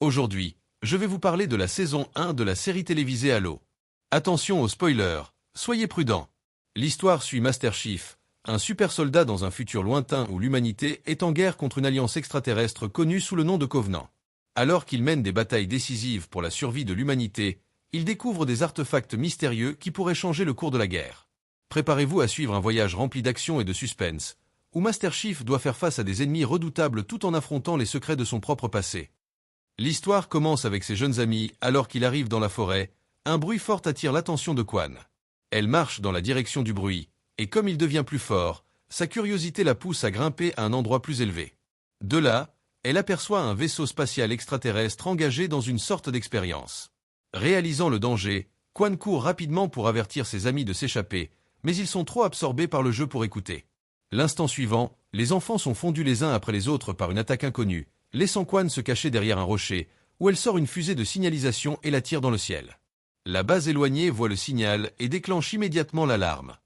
Aujourd'hui, je vais vous parler de la saison 1 de la série télévisée Halo. Attention aux spoilers, soyez prudents. L'histoire suit Master Chief, un super soldat dans un futur lointain où l'humanité est en guerre contre une alliance extraterrestre connue sous le nom de Covenant. Alors qu'il mène des batailles décisives pour la survie de l'humanité, il découvre des artefacts mystérieux qui pourraient changer le cours de la guerre. Préparez-vous à suivre un voyage rempli d'action et de suspense, où Master Chief doit faire face à des ennemis redoutables tout en affrontant les secrets de son propre passé. L'histoire commence avec ses jeunes amis alors qu'il arrive dans la forêt. Un bruit fort attire l'attention de Quan. Elle marche dans la direction du bruit, et comme il devient plus fort, sa curiosité la pousse à grimper à un endroit plus élevé. De là, elle aperçoit un vaisseau spatial extraterrestre engagé dans une sorte d'expérience. Réalisant le danger, Quan court rapidement pour avertir ses amis de s'échapper, mais ils sont trop absorbés par le jeu pour écouter. L'instant suivant, les enfants sont fondus les uns après les autres par une attaque inconnue, laissant Quan se cacher derrière un rocher, où elle sort une fusée de signalisation et la tire dans le ciel. La base éloignée voit le signal et déclenche immédiatement l'alarme.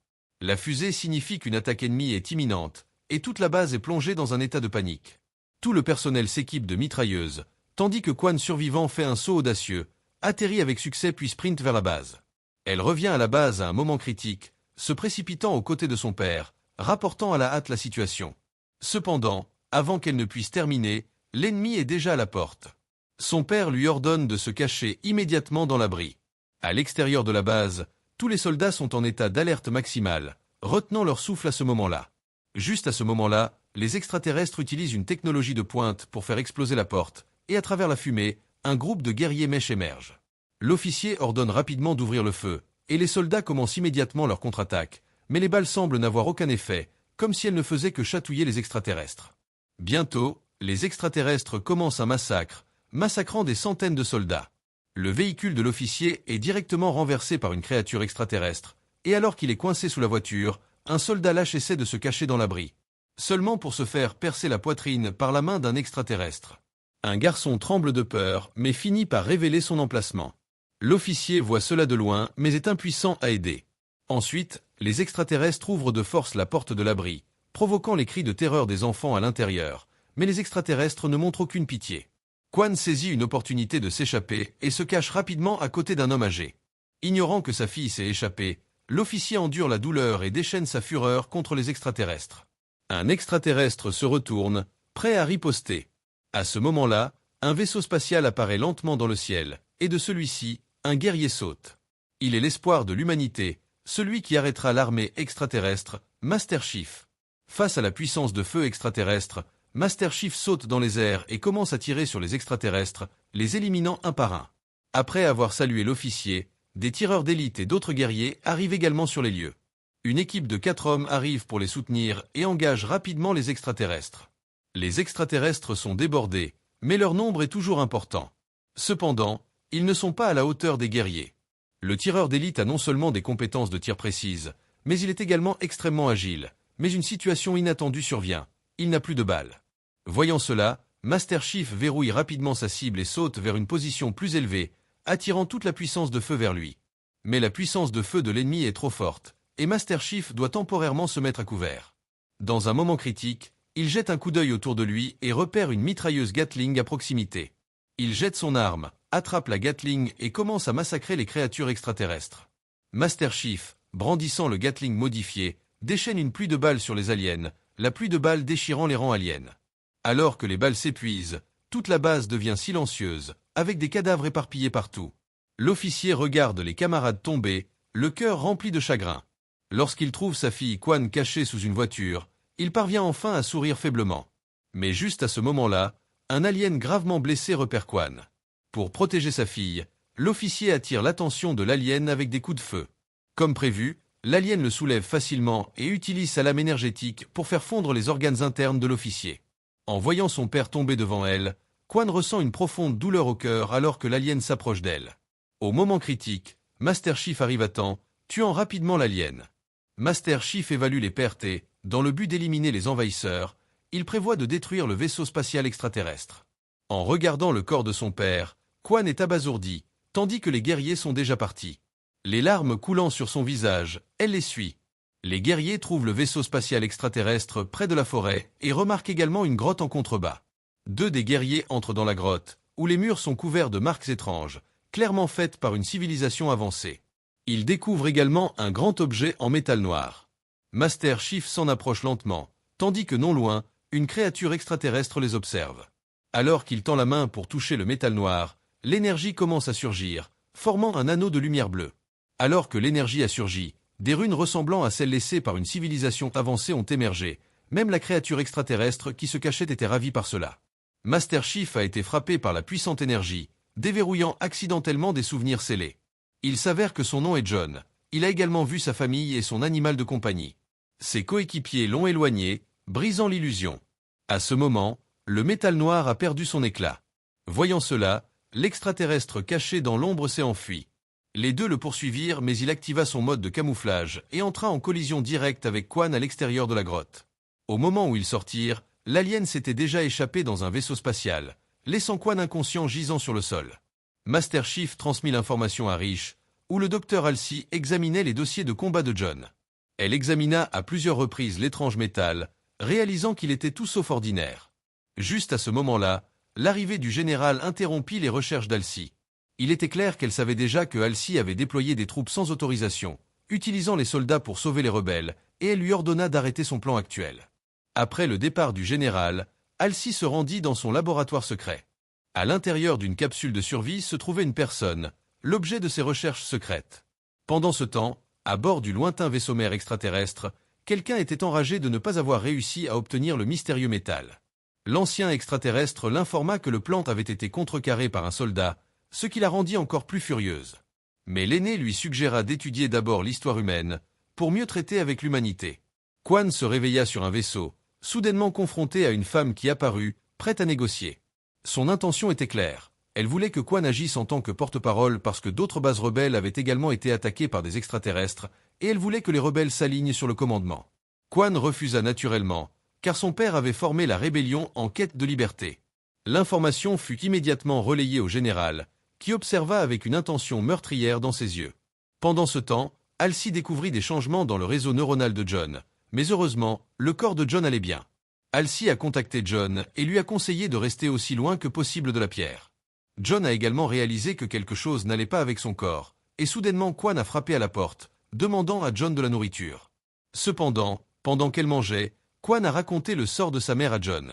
La fusée signifie qu'une attaque ennemie est imminente, et toute la base est plongée dans un état de panique. Tout le personnel s'équipe de mitrailleuses, tandis que Quan survivant fait un saut audacieux, atterrit avec succès puis sprint vers la base. Elle revient à la base à un moment critique, se précipitant aux côtés de son père, rapportant à la hâte la situation. Cependant, avant qu'elle ne puisse terminer, l'ennemi est déjà à la porte. Son père lui ordonne de se cacher immédiatement dans l'abri. À l'extérieur de la base, tous les soldats sont en état d'alerte maximale, retenant leur souffle à ce moment-là. Juste à ce moment-là, les extraterrestres utilisent une technologie de pointe pour faire exploser la porte, et à travers la fumée, un groupe de guerriers mèches émerge. L'officier ordonne rapidement d'ouvrir le feu, et les soldats commencent immédiatement leur contre-attaque, mais les balles semblent n'avoir aucun effet, comme si elles ne faisaient que chatouiller les extraterrestres. Bientôt, les extraterrestres commencent un massacre, massacrant des centaines de soldats. Le véhicule de l'officier est directement renversé par une créature extraterrestre, et alors qu'il est coincé sous la voiture, un soldat lâche essaie de se cacher dans l'abri. Seulement pour se faire percer la poitrine par la main d'un extraterrestre. Un garçon tremble de peur, mais finit par révéler son emplacement. L'officier voit cela de loin, mais est impuissant à aider. Ensuite, les extraterrestres ouvrent de force la porte de l'abri, provoquant les cris de terreur des enfants à l'intérieur, mais les extraterrestres ne montrent aucune pitié. Quan saisit une opportunité de s'échapper et se cache rapidement à côté d'un homme âgé. Ignorant que sa fille s'est échappée, l'officier endure la douleur et déchaîne sa fureur contre les extraterrestres. Un extraterrestre se retourne, prêt à riposter. À ce moment-là, un vaisseau spatial apparaît lentement dans le ciel, et de celui-ci, un guerrier saute. Il est l'espoir de l'humanité, celui qui arrêtera l'armée extraterrestre, Master Chief. Face à la puissance de feu extraterrestre, Master Chief saute dans les airs et commence à tirer sur les extraterrestres, les éliminant un par un. Après avoir salué l'officier, des tireurs d'élite et d'autres guerriers arrivent également sur les lieux. Une équipe de 4 hommes arrive pour les soutenir et engage rapidement les extraterrestres. Les extraterrestres sont débordés, mais leur nombre est toujours important. Cependant, ils ne sont pas à la hauteur des guerriers. Le tireur d'élite a non seulement des compétences de tir précises, mais il est également extrêmement agile. Mais une situation inattendue survient. Il n'a plus de balles. Voyant cela, Master Chief verrouille rapidement sa cible et saute vers une position plus élevée, attirant toute la puissance de feu vers lui. Mais la puissance de feu de l'ennemi est trop forte, et Master Chief doit temporairement se mettre à couvert. Dans un moment critique, il jette un coup d'œil autour de lui et repère une mitrailleuse Gatling à proximité. Il jette son arme, attrape la Gatling et commence à massacrer les créatures extraterrestres. Master Chief, brandissant le Gatling modifié, déchaîne une pluie de balles sur les aliens, la pluie de balles déchirant les rangs aliens. Alors que les balles s'épuisent, toute la base devient silencieuse, avec des cadavres éparpillés partout. L'officier regarde les camarades tomber, le cœur rempli de chagrin. Lorsqu'il trouve sa fille Quan cachée sous une voiture, il parvient enfin à sourire faiblement. Mais juste à ce moment-là, un alien gravement blessé repère Quan. Pour protéger sa fille, l'officier attire l'attention de l'alien avec des coups de feu. Comme prévu, l'alien le soulève facilement et utilise sa lame énergétique pour faire fondre les organes internes de l'officier. En voyant son père tomber devant elle, Quan ressent une profonde douleur au cœur alors que l'alien s'approche d'elle. Au moment critique, Master Chief arrive à temps, tuant rapidement l'alien. Master Chief évalue les pertes et, dans le but d'éliminer les envahisseurs, il prévoit de détruire le vaisseau spatial extraterrestre. En regardant le corps de son père, Quan est abasourdi, tandis que les guerriers sont déjà partis. Les larmes coulant sur son visage, elle les suit. Les guerriers trouvent le vaisseau spatial extraterrestre près de la forêt et remarquent également une grotte en contrebas. 2 des guerriers entrent dans la grotte, où les murs sont couverts de marques étranges, clairement faites par une civilisation avancée. Il découvre également un grand objet en métal noir. Master Chief s'en approche lentement, tandis que non loin, une créature extraterrestre les observe. Alors qu'il tend la main pour toucher le métal noir, l'énergie commence à surgir, formant un anneau de lumière bleue. Alors que l'énergie a surgi, des runes ressemblant à celles laissées par une civilisation avancée ont émergé. Même la créature extraterrestre qui se cachait était ravie par cela. Master Chief a été frappé par la puissante énergie, déverrouillant accidentellement des souvenirs scellés. Il s'avère que son nom est John. Il a également vu sa famille et son animal de compagnie. Ses coéquipiers l'ont éloigné, brisant l'illusion. À ce moment, le métal noir a perdu son éclat. Voyant cela, l'extraterrestre caché dans l'ombre s'est enfui. Les deux le poursuivirent mais il activa son mode de camouflage et entra en collision directe avec Quan à l'extérieur de la grotte. Au moment où ils sortirent, l'alien s'était déjà échappé dans un vaisseau spatial, laissant Quan inconscient gisant sur le sol. Master Chief transmit l'information à Riche, où le docteur Halsey examinait les dossiers de combat de John. Elle examina à plusieurs reprises l'étrange métal, réalisant qu'il était tout sauf ordinaire. Juste à ce moment-là, l'arrivée du général interrompit les recherches d'Halsey. Il était clair qu'elle savait déjà que Halsey avait déployé des troupes sans autorisation, utilisant les soldats pour sauver les rebelles, et elle lui ordonna d'arrêter son plan actuel. Après le départ du général, Halsey se rendit dans son laboratoire secret. À l'intérieur d'une capsule de survie se trouvait une personne, l'objet de ses recherches secrètes. Pendant ce temps, à bord du lointain vaisseau-mère extraterrestre, quelqu'un était enragé de ne pas avoir réussi à obtenir le mystérieux métal. L'ancien extraterrestre l'informa que le plan avait été contrecarré par un soldat, ce qui la rendit encore plus furieuse. Mais l'aîné lui suggéra d'étudier d'abord l'histoire humaine, pour mieux traiter avec l'humanité. Quan se réveilla sur un vaisseau, soudainement confronté à une femme qui apparut, prête à négocier. Son intention était claire. Elle voulait que Quan agisse en tant que porte-parole parce que d'autres bases rebelles avaient également été attaquées par des extraterrestres, et elle voulait que les rebelles s'alignent sur le commandement. Quan refusa naturellement, car son père avait formé la rébellion en quête de liberté. L'information fut immédiatement relayée au général, qui observa avec une intention meurtrière dans ses yeux. Pendant ce temps, Halsey découvrit des changements dans le réseau neuronal de John, mais heureusement, le corps de John allait bien. Halsey a contacté John et lui a conseillé de rester aussi loin que possible de la pierre. John a également réalisé que quelque chose n'allait pas avec son corps, et soudainement Quan a frappé à la porte, demandant à John de la nourriture. Cependant, pendant qu'elle mangeait, Quan a raconté le sort de sa mère à John.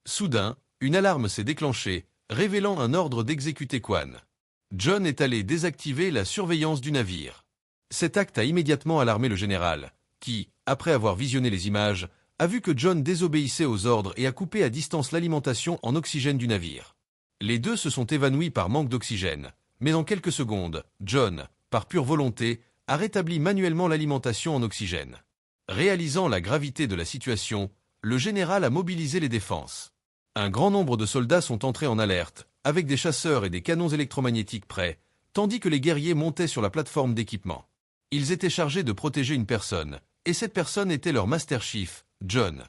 Soudain, une alarme s'est déclenchée, révélant un ordre d'exécuter Quan. John est allé désactiver la surveillance du navire. Cet acte a immédiatement alarmé le général, qui, après avoir visionné les images, a vu que John désobéissait aux ordres et a coupé à distance l'alimentation en oxygène du navire. Les deux se sont évanouis par manque d'oxygène, mais en quelques secondes, John, par pure volonté, a rétabli manuellement l'alimentation en oxygène. Réalisant la gravité de la situation, le général a mobilisé les défenses. Un grand nombre de soldats sont entrés en alerte, avec des chasseurs et des canons électromagnétiques prêts, tandis que les guerriers montaient sur la plateforme d'équipement. Ils étaient chargés de protéger une personne, et cette personne était leur Master Chief, John.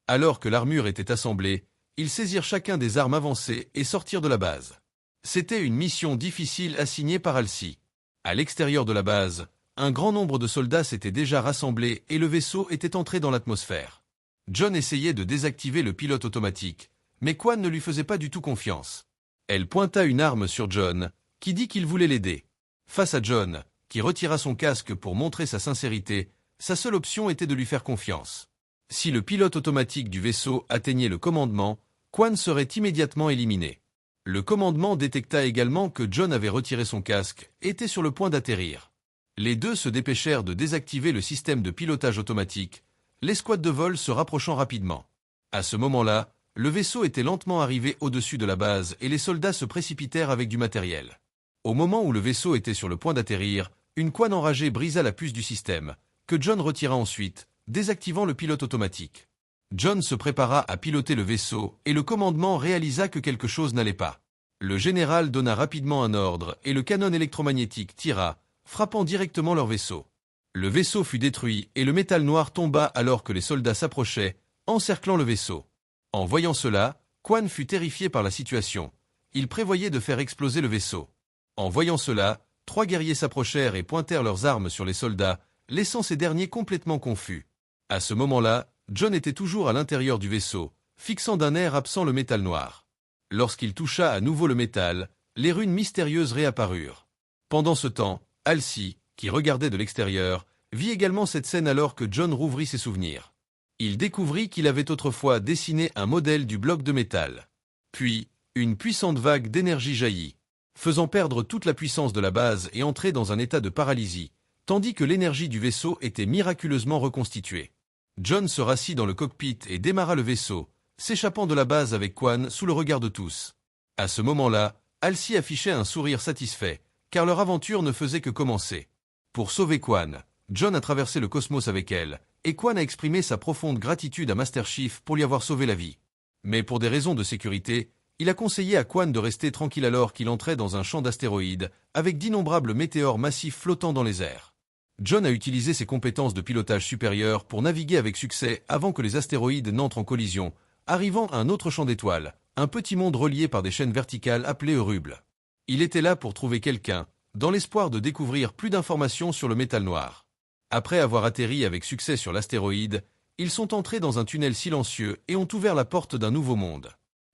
Alors que l'armure était assemblée, ils saisirent chacun des armes avancées et sortirent de la base. C'était une mission difficile assignée par Halsey. À l'extérieur de la base, un grand nombre de soldats s'étaient déjà rassemblés et le vaisseau était entré dans l'atmosphère. John essayait de désactiver le pilote automatique, mais Quan ne lui faisait pas du tout confiance. Elle pointa une arme sur John, qui dit qu'il voulait l'aider. Face à John, qui retira son casque pour montrer sa sincérité, sa seule option était de lui faire confiance. Si le pilote automatique du vaisseau atteignait le commandement, Quan serait immédiatement éliminé. Le commandement détecta également que John avait retiré son casque et était sur le point d'atterrir. Les deux se dépêchèrent de désactiver le système de pilotage automatique, l'escouade de vol se rapprochant rapidement. À ce moment-là, le vaisseau était lentement arrivé au-dessus de la base et les soldats se précipitèrent avec du matériel. Au moment où le vaisseau était sur le point d'atterrir, une Quan enragée brisa la puce du système, que John retira ensuite, désactivant le pilote automatique. John se prépara à piloter le vaisseau et le commandement réalisa que quelque chose n'allait pas. Le général donna rapidement un ordre et le canon électromagnétique tira, frappant directement leur vaisseau. Le vaisseau fut détruit et le métal noir tomba alors que les soldats s'approchaient, encerclant le vaisseau. En voyant cela, Quan fut terrifié par la situation. Il prévoyait de faire exploser le vaisseau. En voyant cela, 3 guerriers s'approchèrent et pointèrent leurs armes sur les soldats, laissant ces derniers complètement confus. À ce moment-là, John était toujours à l'intérieur du vaisseau, fixant d'un air absent le métal noir. Lorsqu'il toucha à nouveau le métal, les runes mystérieuses réapparurent. Pendant ce temps, Halsey, qui regardait de l'extérieur, vit également cette scène alors que John rouvrit ses souvenirs. Il découvrit qu'il avait autrefois dessiné un modèle du bloc de métal. Puis, une puissante vague d'énergie jaillit, faisant perdre toute la puissance de la base et entrer dans un état de paralysie, tandis que l'énergie du vaisseau était miraculeusement reconstituée. John se rassit dans le cockpit et démarra le vaisseau, s'échappant de la base avec Quan sous le regard de tous. À ce moment-là, Halsey affichait un sourire satisfait, car leur aventure ne faisait que commencer. Pour sauver Quan, John a traversé le cosmos avec elle, et Quan a exprimé sa profonde gratitude à Master Chief pour lui avoir sauvé la vie. Mais pour des raisons de sécurité, il a conseillé à Quan de rester tranquille alors qu'il entrait dans un champ d'astéroïdes, avec d'innombrables météores massifs flottant dans les airs. John a utilisé ses compétences de pilotage supérieur pour naviguer avec succès avant que les astéroïdes n'entrent en collision, arrivant à un autre champ d'étoiles, un petit monde relié par des chaînes verticales appelées Eurubles. Il était là pour trouver quelqu'un, dans l'espoir de découvrir plus d'informations sur le métal noir. Après avoir atterri avec succès sur l'astéroïde, ils sont entrés dans un tunnel silencieux et ont ouvert la porte d'un nouveau monde.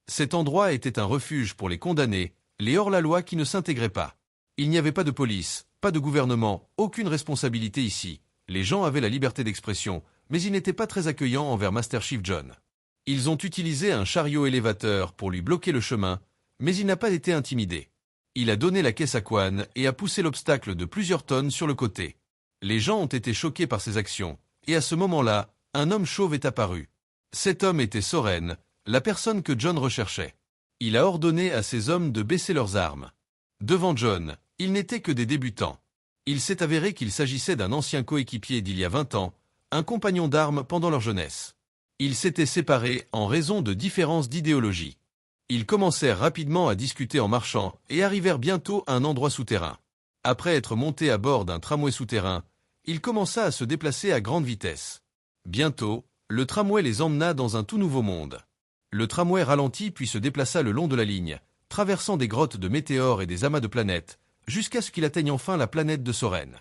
Cet endroit était un refuge pour les condamnés, les hors-la-loi qui ne s'intégraient pas. Il n'y avait pas de police, pas de gouvernement, aucune responsabilité ici. Les gens avaient la liberté d'expression, mais ils n'étaient pas très accueillants envers Master Chief John. Ils ont utilisé un chariot élévateur pour lui bloquer le chemin, mais il n'a pas été intimidé. Il a donné la caisse à Quan et a poussé l'obstacle de plusieurs tonnes sur le côté. Les gens ont été choqués par ses actions, et à ce moment-là, un homme chauve est apparu. Cet homme était Soren, la personne que John recherchait. Il a ordonné à ses hommes de baisser leurs armes. Devant John, ils n'étaient que des débutants. Il s'est avéré qu'il s'agissait d'un ancien coéquipier d'il y a 20 ans, un compagnon d'armes pendant leur jeunesse. Ils s'étaient séparés en raison de différences d'idéologie. Ils commencèrent rapidement à discuter en marchant et arrivèrent bientôt à un endroit souterrain. Après être montés à bord d'un tramway souterrain, il commença à se déplacer à grande vitesse. Bientôt, le tramway les emmena dans un tout nouveau monde. Le tramway ralentit puis se déplaça le long de la ligne, traversant des grottes de météores et des amas de planètes, jusqu'à ce qu'il atteigne enfin la planète de Soren.